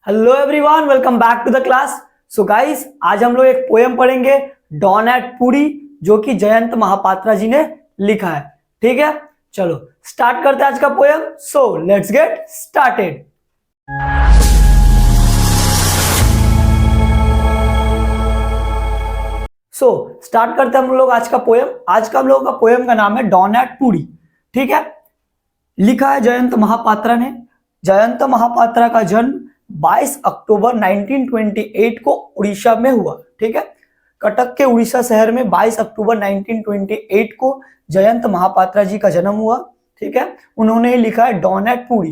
Hello everyone, welcome back to the class. So guys, आज हम लोग एक पोएम पढ़ेंगे डॉन एट पुरी, जो कि जयंत महापात्रा जी ने लिखा है। ठीक है, चलो स्टार्ट करते हैं आज का poem. So let's get started. Start करते हैं हम लोग आज का पोएम। आज का हम लोगों का पोएम का नाम है डॉन एट पुरी। ठीक है, लिखा है जयंत महापात्रा ने। जयंत महापात्रा का जन्म 22 अक्टूबर 1928 को उड़ीसा में हुआ। ठीक है, कटक के उड़ीसा शहर में 22 अक्टूबर 1928 को जयंत महापात्रा जी का जन्म हुआ। ठीक है, उन्होंने लिखा है डॉन एट पुरी।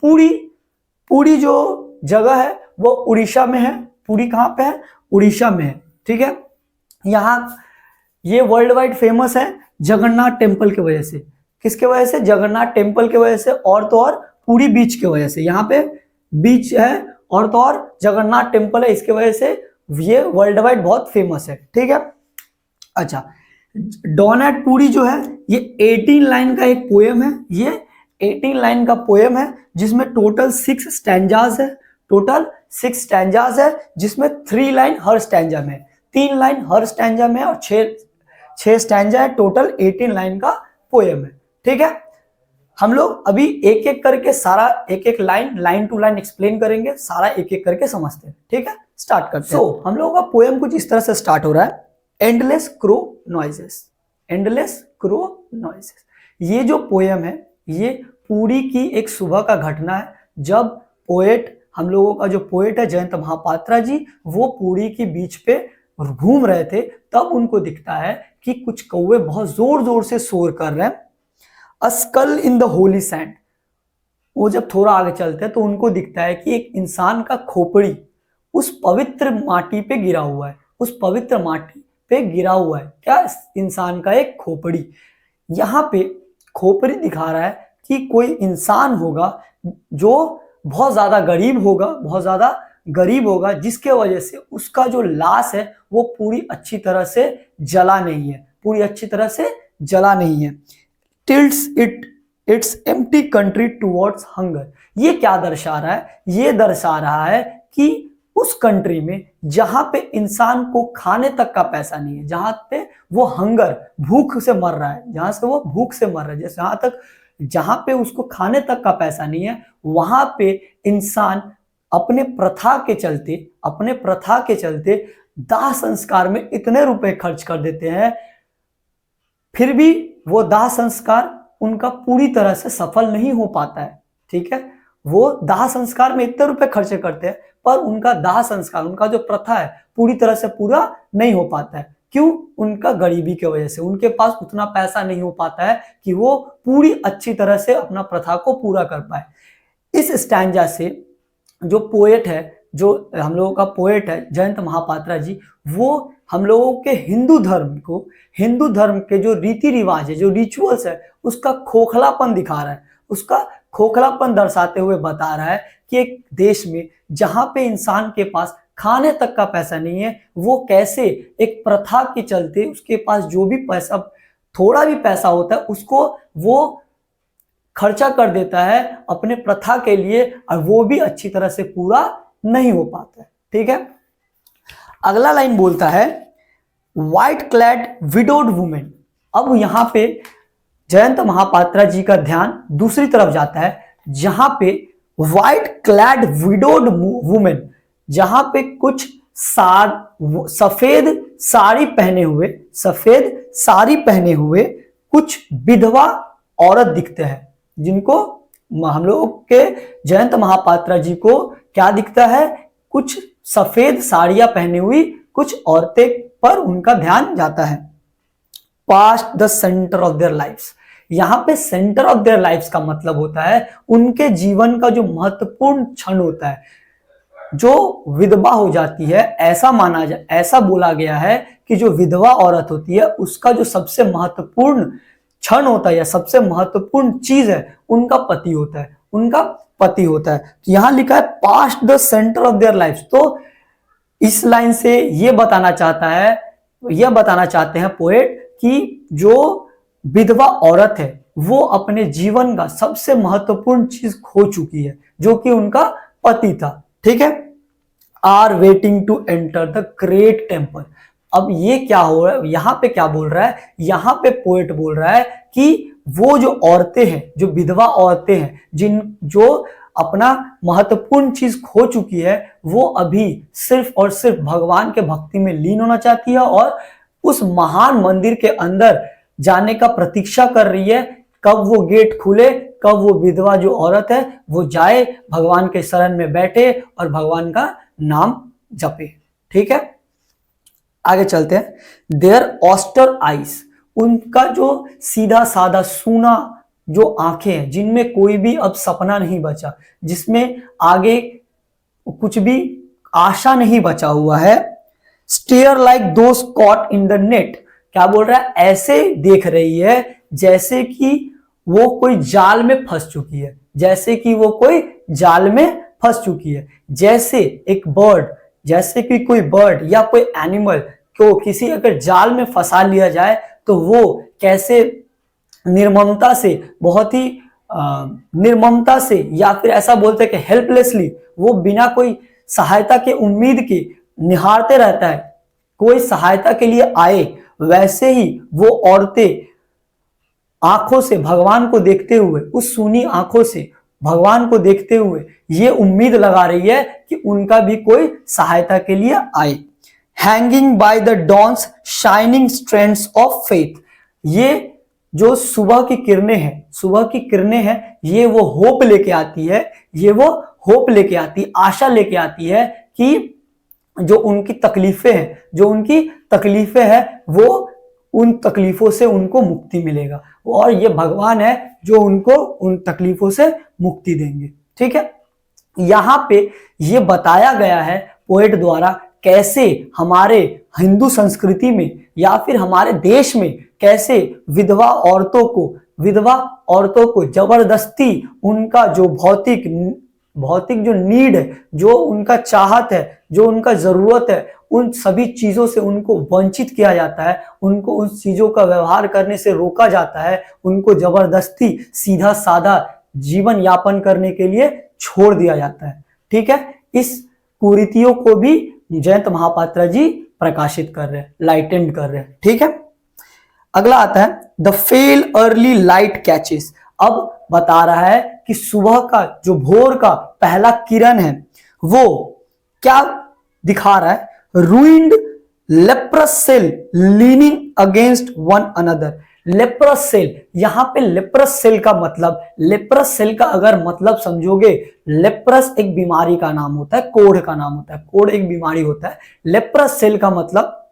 पुरी पुरी जो जगह है वो उड़ीसा में है। पुरी कहाँ पे है? उड़ीसा में है। ठीक है, यहाँ ये वर्ल्ड वाइड फेमस है जगन्नाथ टेम्पल की वजह से। किसके वजह से? जगन्नाथ टेम्पल की वजह से, और तो और पुरी बीच की वजह से। यहाँ पे बीच है और तो और जगन्नाथ टेम्पल है, इसके वजह से ये वर्ल्ड वाइड बहुत फेमस है। ठीक है, अच्छा, डॉन एट पुरी जो है ये 18 लाइन का एक पोएम है। ये 18 लाइन का पोएम है जिसमें टोटल 6 स्टैंजास है। टोटल 6 स्टैंजास है जिसमें 3 लाइन हर स्टैंजा में, 3 लाइन हर स्टैंजा में और 6 स्टैंजा है। टोटल 18 लाइन का पोएम है। ठीक है, हम लोग अभी एक एक करके सारा एक एक लाइन टू लाइन एक्सप्लेन करेंगे, सारा एक एक करके समझते हैं। ठीक है, स्टार्ट करते हैं। हम लोगों का पोएम कुछ इस तरह से स्टार्ट हो रहा है। Endless crow noises, endless crow noises. ये जो पोएम है ये पुरी की एक सुबह का घटना है, जब पोएट, हम लोगों का जो पोएट है जयंत महापात्रा जी, वो पुरी के बीच पे घूम रहे थे। तब उनको दिखता है कि कुछ कौवे बहुत जोर जोर से शोर कर रहे हैं। A skull in the holy sand। वो जब थोड़ा आगे चलते हैं तो उनको दिखता है कि एक इंसान का खोपड़ी उस पवित्र माटी पे गिरा हुआ है। उस पवित्र माटी पे गिरा हुआ है क्या? इंसान का एक खोपड़ी। यहाँ पे खोपड़ी दिखा रहा है कि कोई इंसान होगा जो बहुत ज्यादा गरीब होगा, बहुत ज्यादा गरीब होगा, जिसके वजह से उसका जो लाश है वो पूरी अच्छी तरह से जला नहीं है, पूरी अच्छी तरह से जला नहीं है। tilts its empty country towards hunger। ये क्या दर्शा रहा है? ये दर्शा रहा है कि उस कंट्री में जहां पे इंसान को खाने तक का पैसा नहीं है, जहां पे वो हंगर, भूख से मर रहा है, जहां से वो भूख से मर रहा है, जैसे जहां पे उसको खाने तक का पैसा नहीं है, वहां पे इंसान अपने प्रथा के चलते दाह संस्कार में इतने रुपए खर्च कर देते हैं, फिर भी वो दाह संस्कार उनका पूरी तरह से सफल नहीं हो पाता है। ठीक है, वो दाह संस्कार में इतने रुपए खर्चे करते हैं पर उनका दाह संस्कार, उनका जो प्रथा है पूरी तरह से पूरा नहीं हो पाता है। क्यों? उनका गरीबी की वजह से। उनके पास उतना पैसा नहीं हो पाता है कि वो पूरी अच्छी तरह से अपना प्रथा को पूरा कर पाए। इस स्टैंजा से जो पोएट है, जो हम लोगों का पोएट है जयंत महापात्रा जी, वो हम लोगों के हिंदू धर्म के जो रीति रिवाज है, जो रिचुअल्स है, उसका खोखलापन दिखा रहा है। उसका खोखलापन दर्शाते हुए बता रहा है कि एक देश में जहां पे इंसान के पास खाने तक का पैसा नहीं है, वो कैसे एक प्रथा के चलते उसके पास जो भी पैसा, थोड़ा भी पैसा होता है, उसको वो खर्चा कर देता है अपने प्रथा के लिए, और वो भी अच्छी तरह से पूरा नहीं हो पाता है। ठीक है, अगला लाइन बोलता है व्हाइट क्लैड विडोड वुमेन। अब यहां पे जयंत महापात्रा जी का ध्यान दूसरी तरफ जाता है, जहां पे व्हाइट क्लैड विडोड वुमेन, जहां पे कुछ सफेद साड़ी पहने हुए कुछ विधवा औरत दिखते हैं, जिनको हम लोग के जयंत महापात्रा जी को क्या दिखता है? कुछ सफेद साड़ियां पहनी हुई कुछ औरतें पर उनका ध्यान जाता है। Past the centre of their lifes. यहाँ पे सेंटर ऑफ देयर लाइफ्स का मतलब होता है उनके जीवन का जो महत्वपूर्ण क्षण होता है, जो विधवा हो जाती है। ऐसा बोला गया है कि जो विधवा औरत होती है उसका जो सबसे महत्वपूर्ण क्षण होता है या सबसे महत्वपूर्ण चीज है, उनका पति होता है। तो यहां लिखा है past the centre of their life. तो इस लाइन से ये बताना चाहते हैं पोएट कि जो विधवा औरत है वो अपने जीवन का सबसे महत्वपूर्ण चीज खो चुकी है, जो कि उनका पति था। ठीक है, are waiting to enter the great temple. अब ये क्या हो रहा है, यहां पे क्या बोल रहा है, यहां पे पोएट बोल रहा है कि वो जो औरतें हैं, जो विधवा औरतें हैं, जो अपना महत्वपूर्ण चीज खो चुकी है, वो अभी सिर्फ और सिर्फ भगवान के भक्ति में लीन होना चाहती है और उस महान मंदिर के अंदर जाने का प्रतीक्षा कर रही है, कब वो गेट खुले, कब वो विधवा जो औरत है वो जाए, भगवान के शरण में बैठे और भगवान का नाम जपे। ठीक है, आगे चलते हैं। देयर ऑस्टर आइज, उनका जो सीधा साधा सूना जो आंखें हैं, जिनमें कोई भी अब सपना नहीं बचा, जिसमें आगे कुछ भी आशा नहीं बचा हुआ है। Stare like those caught in the net, क्या बोल रहा है, ऐसे देख रही है जैसे कि वो कोई जाल में फंस चुकी है, जैसे कि वो कोई जाल में फंस चुकी है। जैसे एक बर्ड, जैसे कि कोई बर्ड या कोई एनिमल को किसी अगर जाल में फंसा लिया जाए तो वो कैसे निर्ममता से, बहुत ही निर्ममता से, या फिर ऐसा बोलते हैं कि हेल्पलेसली, वो बिना कोई सहायता के उम्मीद के निहारते रहता है, कोई सहायता के लिए आए, वैसे ही वो औरतें आंखों से भगवान को देखते हुए, उस सूनी आंखों से भगवान को देखते हुए ये उम्मीद लगा रही है कि उनका भी कोई सहायता के लिए आए। Hanging by the dawn's shining strands of faith, ये जो सुबह की किरणें हैं, सुबह की किरणें हैं, ये वो होप लेके आती है, ये वो होप लेके आती, आशा लेके आती है कि जो उनकी तकलीफें हैं, जो उनकी तकलीफें हैं, वो उन तकलीफों से उनको मुक्ति मिलेगा, और ये भगवान है जो उनको उन तकलीफों से मुक्ति देंगे। ठीक है, यहां पे ये बताया गया है पोएट द्वारा कैसे हमारे हिंदू संस्कृति में या फिर हमारे देश में कैसे विधवा औरतों को जबरदस्ती उनका जो भौतिक जो नीड है, जो उनका चाहत है, जो उनका जरूरत है, उन सभी चीजों से उनको वंचित किया जाता है, उनको उन चीजों का व्यवहार करने से रोका जाता है, उनको जबरदस्ती सीधा साधा जीवन यापन करने के लिए छोड़ दिया जाता है। ठीक है, इस कुरीतियों को भी जयंत महापात्रा जी प्रकाशित कर रहे हैं, लाइटेंड कर रहे हैं। ठीक है, अगला आता है the fail early light catches. अब बता रहा है कि सुबह का जो भोर का पहला किरण है वो क्या दिखा रहा है, ruined leprous cell leaning against one another. Leprous cell, यहां पे लेप्रस सेल का मतलब, लेप्रस सेल का अगर मतलब समझोगे, लेप्रस एक बीमारी का नाम होता है, कोढ़ का नाम होता है, कोढ़ एक बीमारी होता है। लेप्रस सेल का मतलब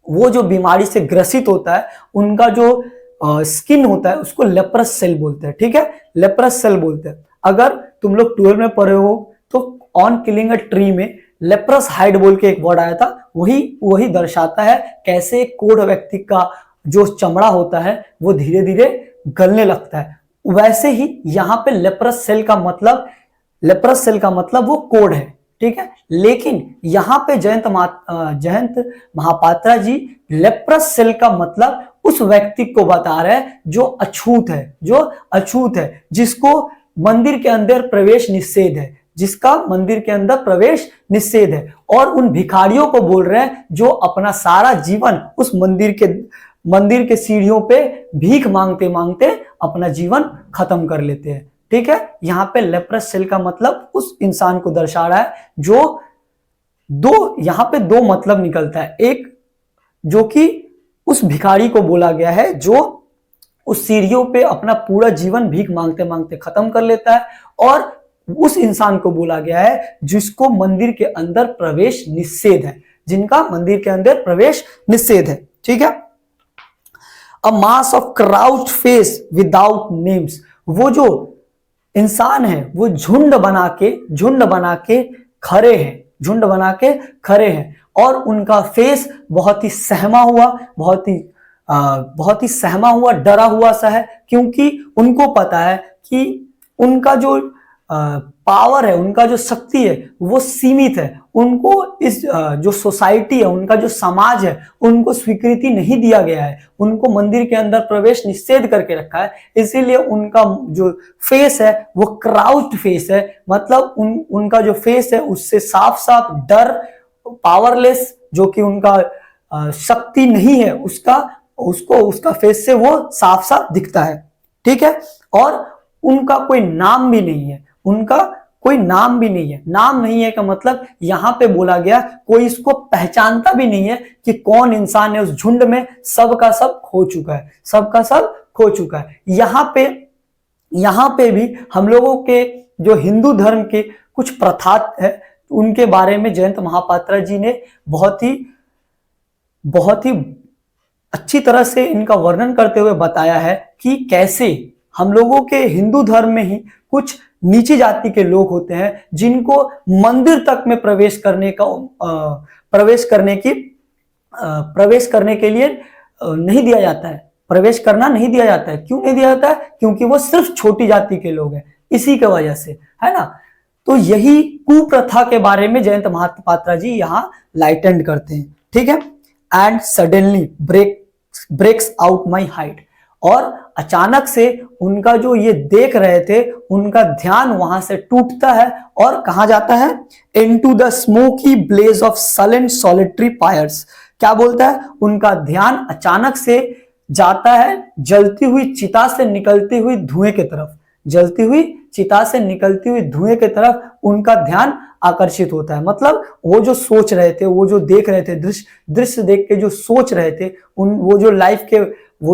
वो जो बीमारी से ग्रसित होता है, उनका जो स्किन होता है उसको लेप्रस सेल बोलते हैं। ठीक है, लेप्रस सेल बोलते हैं। अगर तुम लोग 12 में पढ़े हो तो ऑन किलिंग अ ट्री में लेप्रस हाइड बोल के एक वर्ड आया था, वही दर्शाता है कैसे एक कोढ़ व्यक्ति का जो चमड़ा होता है वो धीरे धीरे गलने लगता है। वैसे ही यहाँ पे लेप्रस सेल का मतलब वो कोढ़ है। ठीक है, लेकिन यहाँ पे जयंत महापात्रा जी लेप्रस सेल का मतलब उस व्यक्ति को बता रहे हैं जो अछूत है, जिसको मंदिर के अंदर प्रवेश निषेध है, जिसका मंदिर के अंदर प्रवेश निषेध है, और उन भिखारियों को बोल रहे हैं जो अपना सारा जीवन उस मंदिर के सीढ़ियों पे भीख मांगते मांगते अपना जीवन खत्म कर लेते हैं। ठीक है, यहाँ पे लेप्रस सेल का मतलब उस इंसान को दर्शा रहा है जो यहाँ पे दो मतलब निकलता है। एक जो कि उस भिखारी को बोला गया है जो उस सीढ़ियों पे अपना पूरा जीवन भीख मांगते मांगते खत्म कर लेता है, और उस इंसान को बोला गया है जिसको मंदिर के अंदर प्रवेश निषेध है, जिनका मंदिर के अंदर प्रवेश निषेध है। ठीक है, a mass of crouched faces without names, वो जो इंसान है वो झुंड बना के खड़े हैं, और उनका फेस बहुत ही सहमा हुआ डरा हुआ सा है, क्योंकि उनको पता है कि उनका जो पावर है, उनका जो शक्ति है वो सीमित है। उनको इस जो सोसाइटी है, उनका जो समाज है, उनको स्वीकृति नहीं दिया गया है, उनको मंदिर के अंदर प्रवेश निषेध करके रखा है। इसीलिए उनका जो फेस है वो क्राउच्ड फेस है, मतलब उनका जो फेस है उससे साफ साफ डर, पावरलेस, जो कि उनका शक्ति नहीं है उसका फेस से वो साफ साफ दिखता है। ठीक है, और उनका कोई नाम भी नहीं है, उनका कोई नाम भी नहीं है। नाम नहीं है का मतलब यहां पे बोला गया कोई इसको पहचानता भी नहीं है कि कौन इंसान है उस झुंड में, सब का सब खो चुका है, सब का सब खो चुका है। यहां पे भी हम लोगों के जो हिंदू धर्म के कुछ प्रथा है उनके बारे में जयंत महापात्रा जी ने बहुत ही अच्छी तरह से इनका वर्णन करते हुए बताया है कि कैसे हम लोगों के हिंदू धर्म में ही कुछ नीची जाति के लोग होते हैं जिनको मंदिर तक में प्रवेश करने के लिए नहीं दिया जाता है, प्रवेश करना नहीं दिया जाता है। क्यों नहीं दिया जाता है? क्योंकि वो सिर्फ छोटी जाति के लोग हैं, इसी की वजह से, है ना। तो यही कुप्रथा के बारे में जयंत महापात्रा जी यहाँ लाइटेंड करते हैं। ठीक है, and suddenly breaks out my height, और अचानक से उनका जो ये देख रहे थे उनका ध्यान वहां से टूटता है और कहा जाता है into the smoky blaze of silent solitary fires. क्या बोलता है? उनका ध्यान अचानक से जाता है जलती हुई चिता से निकलती हुई धुएं की तरफ, जलती हुई चिता से निकलती हुई धुएं की तरफ उनका ध्यान आकर्षित होता है। मतलब वो जो सोच रहे थे, वो जो देख रहे थे, दृश्य देख के जो सोच रहे थे, वो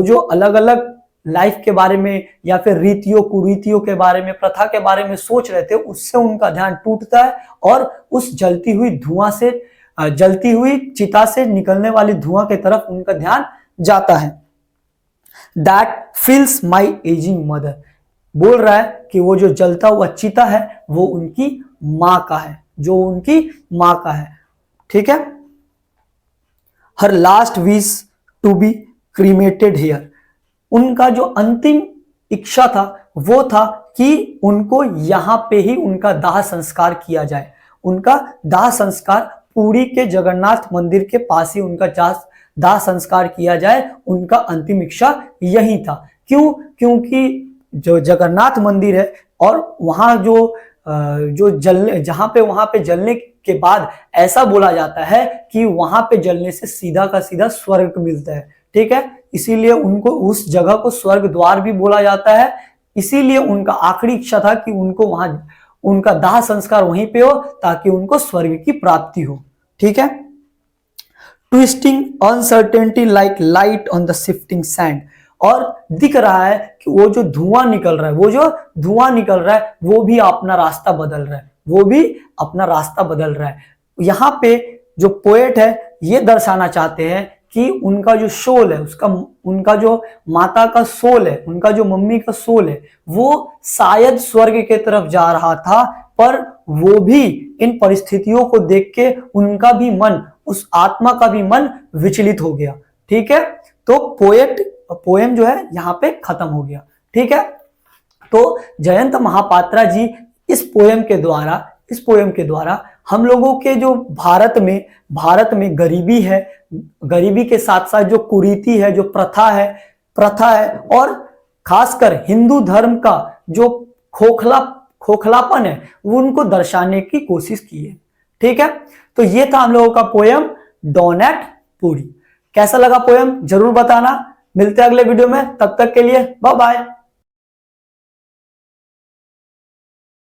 जो अलग अलग लाइफ के बारे में या फिर रीतियों कुरीतियों के बारे में, प्रथा के बारे में सोच रहे थे, उससे उनका ध्यान टूटता है और उस जलती हुई चिता से निकलने वाली धुआं की तरफ उनका ध्यान जाता है। That feels my ageing mother, बोल रहा है कि वो जो जलता हुआ चिता है वो उनकी मां का है, जो उनकी मां का है। ठीक है, her last wish to be cremated here, उनका जो अंतिम इच्छा था वो था कि उनको यहां पे ही उनका दाह संस्कार किया जाए। उनका दाह संस्कार पुरी के जगन्नाथ मंदिर के पास ही उनका दाह संस्कार किया जाए, उनका अंतिम इच्छा यही था। क्यों? क्योंकि जो जगन्नाथ मंदिर है और वहां जहां पे वहां पे जलने के बाद ऐसा बोला जाता है कि वहां पे जलने से सीधा का सीधा स्वर्ग मिलता है। ठीक है, इसीलिए उनको उस जगह को स्वर्ग द्वार भी बोला जाता है। इसीलिए उनका आखिरी इच्छा था कि उनको वहां उनका दाह संस्कार वहीं पे हो ताकि उनको स्वर्ग की प्राप्ति हो। ठीक है, twisting uncertainty like light on the shifting sand, और दिख रहा है कि वो जो धुआं निकल रहा है वो भी अपना रास्ता बदल रहा है, वो भी अपना रास्ता बदल रहा है। यहाँ पे जो पोएट है ये दर्शाना चाहते हैं कि उनका जो सोल है, उनका जो माता का सोल है, उनका जो मम्मी का सोल है, वो शायद स्वर्ग के तरफ जा रहा था, पर वो भी इन परिस्थितियों को देख के उनका भी मन, उस आत्मा का भी मन विचलित हो गया। ठीक है, तो पोएम जो है यहाँ पे खत्म हो गया। ठीक है, तो जयंत महापात्रा जी इस पोएम के द्वारा हम लोगों के जो भारत में गरीबी है, गरीबी के साथ साथ जो कुरीति है, जो प्रथा है और खासकर हिंदू धर्म का जो खोखलापन है वो उनको दर्शाने की कोशिश की है। ठीक है, तो ये था हम लोगों का पोएम डॉन एट पुरी। कैसा लगा पोएम जरूर बताना। मिलते हैं अगले वीडियो में, तब तक के लिए बाय बाय।